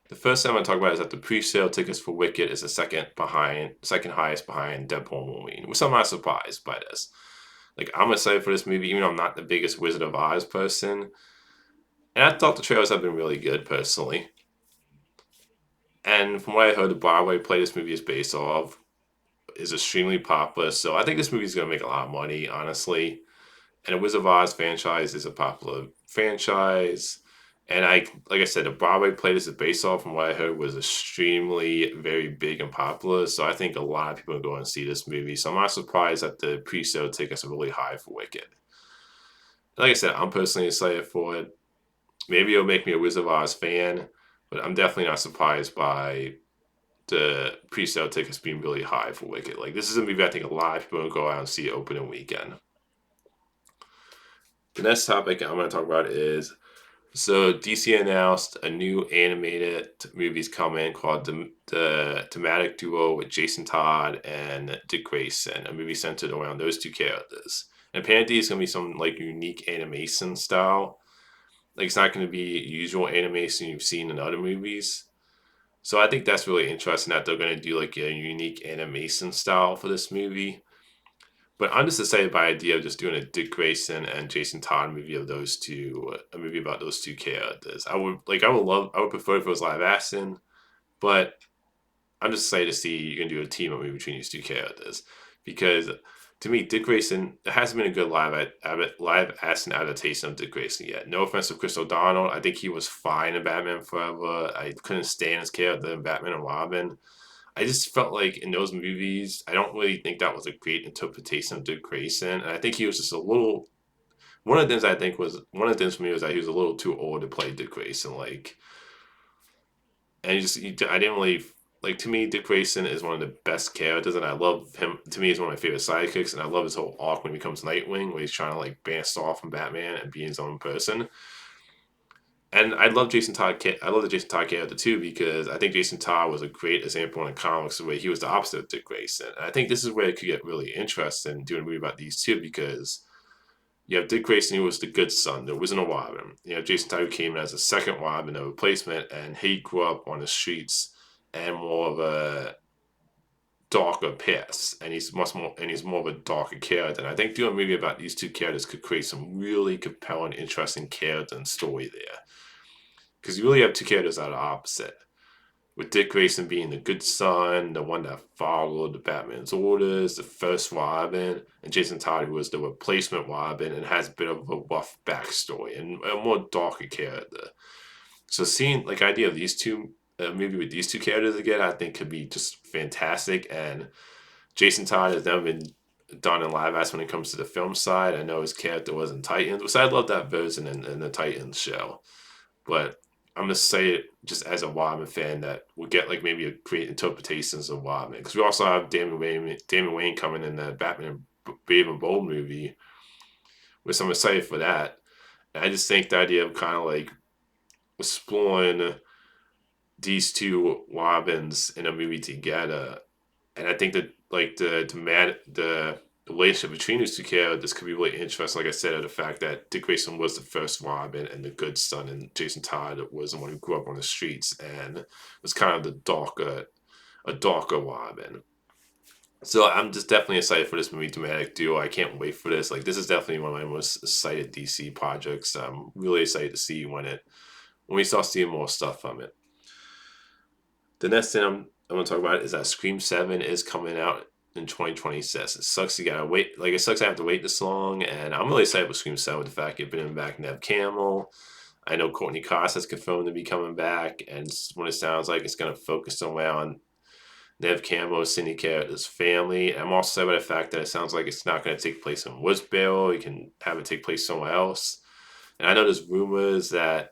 The first thing I'm gonna talk about is that the pre-sale tickets for Wicked is the second highest behind Deadpool and Wolverine, which I'm not surprised by this. Like I'm excited for this movie, even though I'm not the biggest Wizard of Oz person. And I thought the trailers have been really good personally. And from what I heard, the Broadway play this movie is based off is extremely popular. So I think this movie is gonna make a lot of money, honestly. And the Wizard of Oz franchise is a popular franchise. And like I said, the Broadway play this is based off, from what I heard, was extremely very big and popular. So I think a lot of people are going to see this movie. So I'm not surprised that the pre-sale tickets are really high for Wicked. Like I said, I'm personally excited for it. Maybe it'll make me a Wizard of Oz fan, but I'm definitely not surprised by the pre-sale tickets being really high for Wicked. Like this is a movie I think a lot of people will go out and see opening weekend. The next topic I'm going to talk about is so DC announced a new animated movie's coming called the Thematic Duo with Jason Todd and Dick Grayson, a movie centered around those two characters. And apparently it's gonna be some like unique animation style. Like it's not gonna be usual animation you've seen in other movies. So I think that's really interesting that they're gonna do like a unique animation style for this movie. But I'm just excited by the idea of just doing a Dick Grayson and Jason Todd movie of those two, a movie about those two characters. I would prefer if it was live action, but I'm just excited to see you can do a team up movie between these two characters because to me, Dick Grayson, there hasn't been a good live action adaptation of Dick Grayson yet. No offense to Chris O'Donnell, I think he was fine in Batman Forever. I couldn't stand his character in Batman and Robin. I just felt like in those movies, I don't really think that was a great interpretation of Dick Grayson. And I think he was just a little. One of the things for me was that he was a little too old to play Dick Grayson. Like, and I didn't really like. To me, Dick Grayson is one of the best characters, and I love him. To me, he's one of my favorite sidekicks, and I love his whole arc when he becomes Nightwing, where he's trying to like banish off from Batman and be his own person. And I love Jason Todd. I love the Jason Todd character too because I think Jason Todd was a great example in the comics where he was the opposite of Dick Grayson. And I think this is where it could get really interesting doing a movie about these two because you have Dick Grayson who was the good son. There wasn't a Robin. You know, Jason Todd who came in as a second Robin, a replacement, and he grew up on the streets and more of a darker past, and he's more of a darker character. And I think doing a movie about these two characters could create some really compelling, interesting character and story there because you really have two characters that are opposite. With Dick Grayson being the good son, the one that followed the Batman's orders, the first Robin, and Jason Todd, who was the replacement Robin and has a bit of a rough backstory and a more darker character. So seeing like idea of these two, maybe with these two characters again, I think could be just fantastic. And Jason Todd has never been done in live action when it comes to the film side. I know his character was in Titans, which I love that version in the Titans show. But I'm gonna say it just as a Wyman fan that we'll get like maybe a great interpretations of Wyman because we also have Damon Wayne coming in the Batman Brave and Bold movie, which I'm excited for that. And I just think the idea of kind of like exploring these two Robins in a movie together, and I think that like the relationship between these two characters could be really interesting. Like I said, the fact that Dick Grayson was the first Robin and the good son, and Jason Todd was the one who grew up on the streets and was kind of a darker Robin. So I'm just definitely excited for this movie, Dramatic Duo. I can't wait for this. Like this is definitely one of my most excited DC projects. I'm really excited to see when we start seeing more stuff from it. The next thing I'm gonna talk about is that Scream 7 is coming out in 2026. It sucks you gotta wait. Like it sucks I have to wait this long, and I'm really excited with Scream 7 with the fact you're bringing back Nev Campbell. I know Courtney Cox has confirmed to be coming back, and when it sounds like it's gonna focus around Nev Campbell, Cindy Carter's family. I'm also excited by the fact that it sounds like it's not gonna take place in Woodsboro. You can have it take place somewhere else. And I know there's rumors that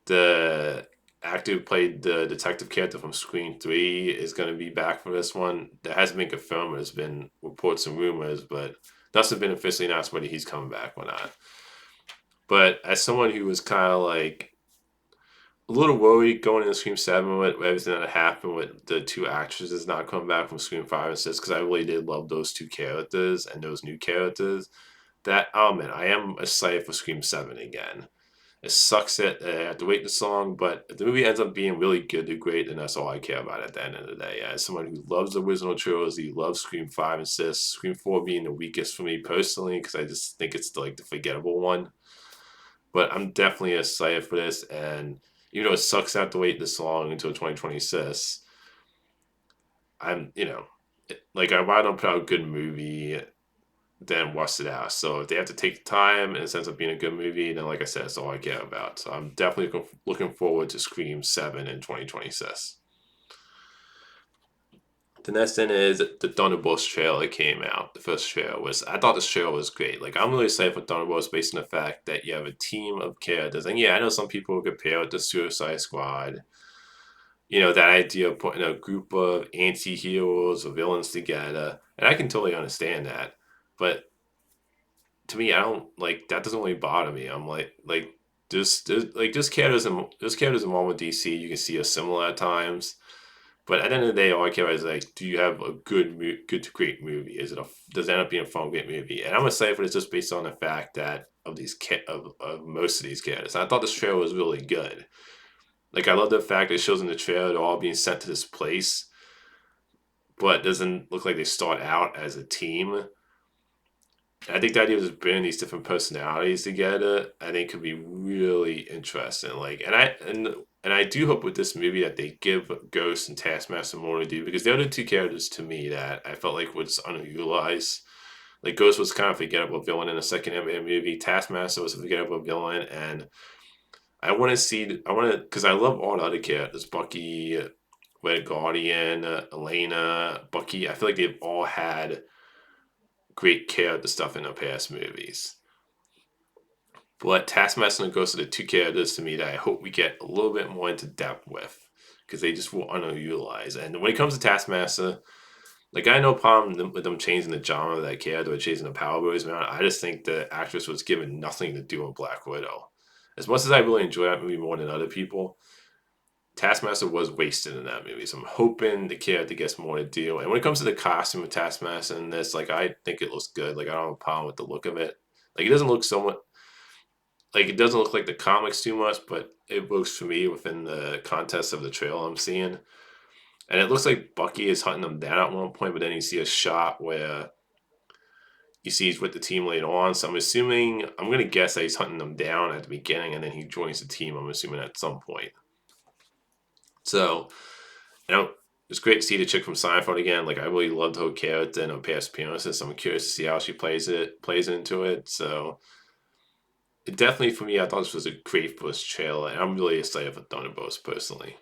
the actor who played the detective character from Scream 3 is going to be back for this one. That hasn't been confirmed. There's been reports and rumors, but nothing's been officially announced whether he's coming back or not. But as someone who was kind of like a little worried going into Scream 7 with everything that happened with the two actresses not coming back from Scream 5 and 6, because I really did love those two characters and those new characters, that, oh man, I am excited for Scream 7 again. It sucks that I have to wait this long, but if the movie ends up being really good to great, then that's all I care about at the end of the day. As someone who loves the original trilogy, loves Scream 5 and 6, Scream 4 being the weakest for me personally, because I just think it's like the forgettable one. But I'm definitely excited for this, and even though it sucks to have to wait this long until 2026, I'm, like I'd rather put out a good movie than watch it out. So if they have to take the time and it ends up being a good movie, then like I said, that's all I care about. So I'm definitely looking forward to Scream 7 in 2026. The next thing is the Thunderbolts trailer that came out. The first trailer I thought this trailer was great. Like, I'm really excited for Thunderbolts based on the fact that you have a team of characters. And yeah, I know some people will compare it to Suicide Squad. That idea of putting a group of anti-heroes or villains together. And I can totally understand that. But to me, I don't like that. Doesn't really bother me. I'm like there's characters involved with DC. You can see are similar at times, but at the end of the day, all I care about is like, do you have a good to great movie? Does it end up being a fun, great movie? And I'm excited for this just based on the fact that of most of these characters. And I thought this trailer was really good. Like, I love the fact that it shows in the trailer they're all being sent to this place, but it doesn't look like they start out as a team. I think the idea of just bringing these different personalities together, I think, could be really interesting. Like, and I do hope with this movie that they give Ghost and Taskmaster more to do, because they're the two characters to me that I felt like was underutilized. Like, Ghost was kind of a forgettable villain in the second Ant-Man movie. Taskmaster was a forgettable villain, and because I love all the other characters, Bucky, Red Guardian, Elena, Bucky. I feel like they've all had great character stuff in their past movies. But Taskmaster and Ghost are the two characters to me that I hope we get a little bit more into depth with, because they just were underutilized. And when it comes to Taskmaster, like, I had no problem with them changing the genre of that character or changing the Power Boys around. I just think the actress was given nothing to do in Black Widow. As much as I really enjoy that movie more than other people, Taskmaster was wasted in that movie. So I'm hoping the character gets more to do. And when it comes to the costume of Taskmaster in this, like, I think it looks good. Like, I don't have a problem with the look of it. Like, it doesn't look somewhat like it doesn't look like the comics too much, but it works for me within the context of the trailer I'm seeing. And it looks like Bucky is hunting them down at one point, but then you see a shot where you see he's with the team later on. So I'm going to guess that he's hunting them down at the beginning, and then he joins the team, I'm assuming, at some point. So, it's great to see the chick from Seinfeld again. Like, I really loved her character in her past appearances. So I'm curious to see how she plays into it. So, it definitely, for me, I thought this was a great first trailer, and I'm really excited for Thunderbolts personally.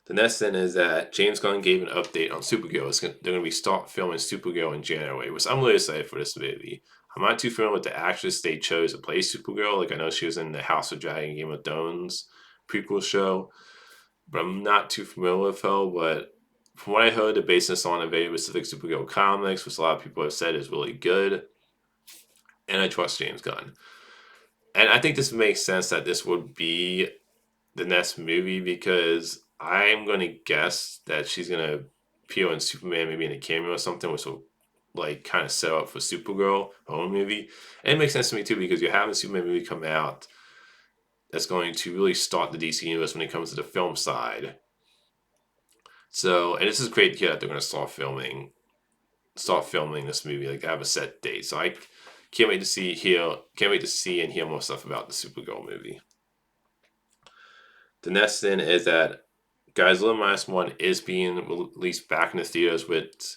The next thing is that James Gunn gave an update on Supergirl. They're going to start filming Supergirl in January, which I'm really excited for this movie. I'm not too familiar with the actress they chose to play Supergirl. Like, I know she was in the House of Dragon Game of Thrones prequel show, but I'm not too familiar with her. But from what I heard, they're based this on a very specific Supergirl comics, which a lot of people have said is really good. And I trust James Gunn. And I think this makes sense that this would be the next movie, because I'm going to guess that she's going to appear in Superman, maybe in a cameo or something, which will like kind of set up for Supergirl, her own movie. And it makes sense to me too, because you're having a Superman movie come out that's going to really start the DC universe when it comes to the film side. So, and this is great to hear that they're going to start filming this movie. Like, they have a set date. So I can't wait to see and hear more stuff about the Supergirl movie. The next thing is that Godzilla Minus One is being released back in the theaters with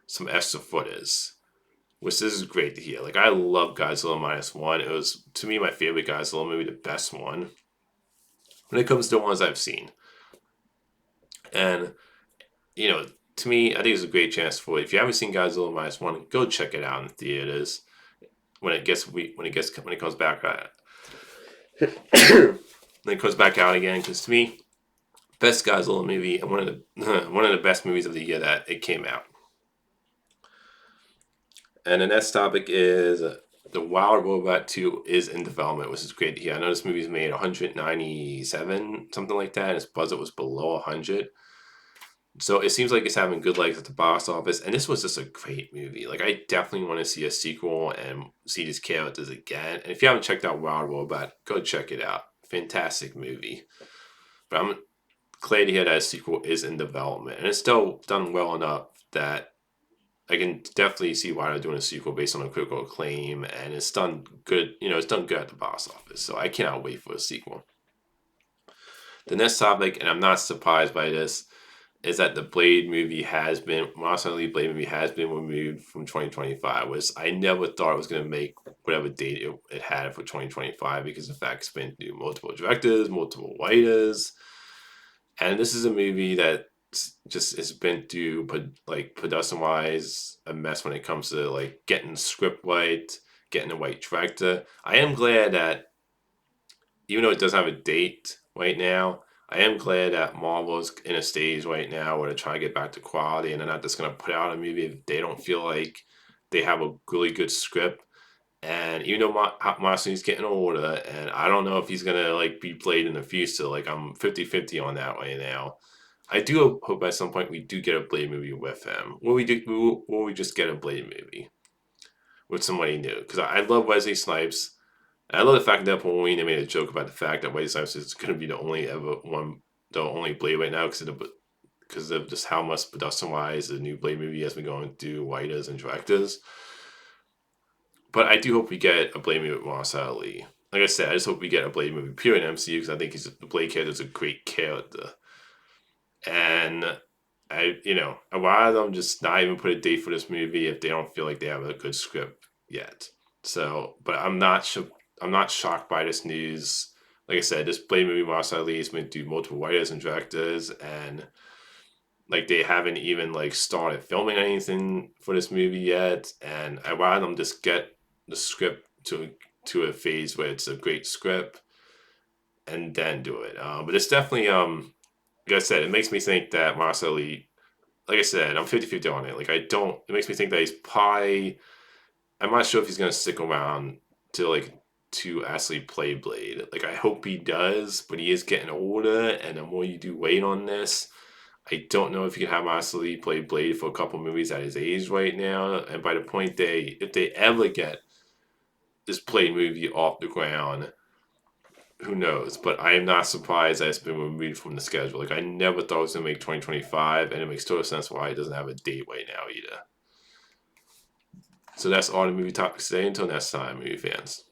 some extra footage, which is great to hear. Like, I love Godzilla Minus One. It was, to me, my favorite Godzilla movie, the best one when it comes to the ones I've seen. And, to me, I think it's a great chance for it. If you haven't seen Godzilla Minus One, go check it out in the theaters when it comes back. When it comes back out again, because to me, best Godzilla movie and one of the best movies of the year that it came out. And the next topic is the Wild Robot 2 is in development, which is great to hear. I know this movie's made 197, something like that, and its budget was below 100. So it seems like it's having good legs at the box office, and this was just a great movie. Like I definitely want to see a sequel and see these characters again. And if you haven't checked out Wild Robot, go check it out. Fantastic movie. But I'm glad to hear that a sequel is in development, and it's still done well enough that I can definitely see why they're doing a sequel based on a critical acclaim, and it's done good. It's done good at the box office. So I cannot wait for a sequel. The next topic, and I'm not surprised by this, is that the Blade movie has been, Monster Blade movie has been removed from 2025, which I never thought it was going to make whatever date it had for 2025 because the fact it's been through multiple directors, multiple writers. And this is a movie that just has been through, like, production wise, a mess when it comes to like getting script right, getting the right director. I am glad that even though it doesn't have a date right now, I am glad that Marvel's in a stage right now where they're trying to get back to quality and they're not just going to put out a movie if they don't feel like they have a really good script. And even though Marcel's getting older, and I don't know if he's going to like be played in the future, like I'm 50-50 on that right now. I do hope at some point we do get a Blade movie with him. Will we just get a Blade movie with somebody new? Because I love Wesley Snipes. And I love the fact that Wolverine they made a joke about the fact that Wesley Snipes is going to be the only Blade right now because of just how much production wise the new Blade movie has been going through writers and directors. But I do hope we get a Blade movie with Marcel Lee. Like I said, I just hope we get a Blade movie pure in MCU because I think the Blade character is a great character. And a lot of them just not even put a date for this movie if they don't feel like they have a good script yet. So, but I'm not shocked by this news. Like I said, this Blade movie, Marcel Lee has been through multiple writers and directors, and like they haven't even like started filming anything for this movie yet. And I rather them just get the script to a phase where it's a great script and then do it. But it's definitely like I said, it makes me think that Marcel Lee, like I said, I'm 50-50 on it. Like it makes me think that he's probably, I'm not sure if he's going to stick around to actually play Blade. Like I hope he does, but he is getting older, and the more you do wait on this, I don't know if you can have Marcel Lee play Blade for a couple movies at his age right now. And by the point if they ever get this Blade movie off the ground, who knows? But I am not surprised that it's been removed from the schedule. Like I never thought it was gonna make 2025, and it makes total sense why it doesn't have a date right now either. So that's all the movie topics today. Until next time, movie fans.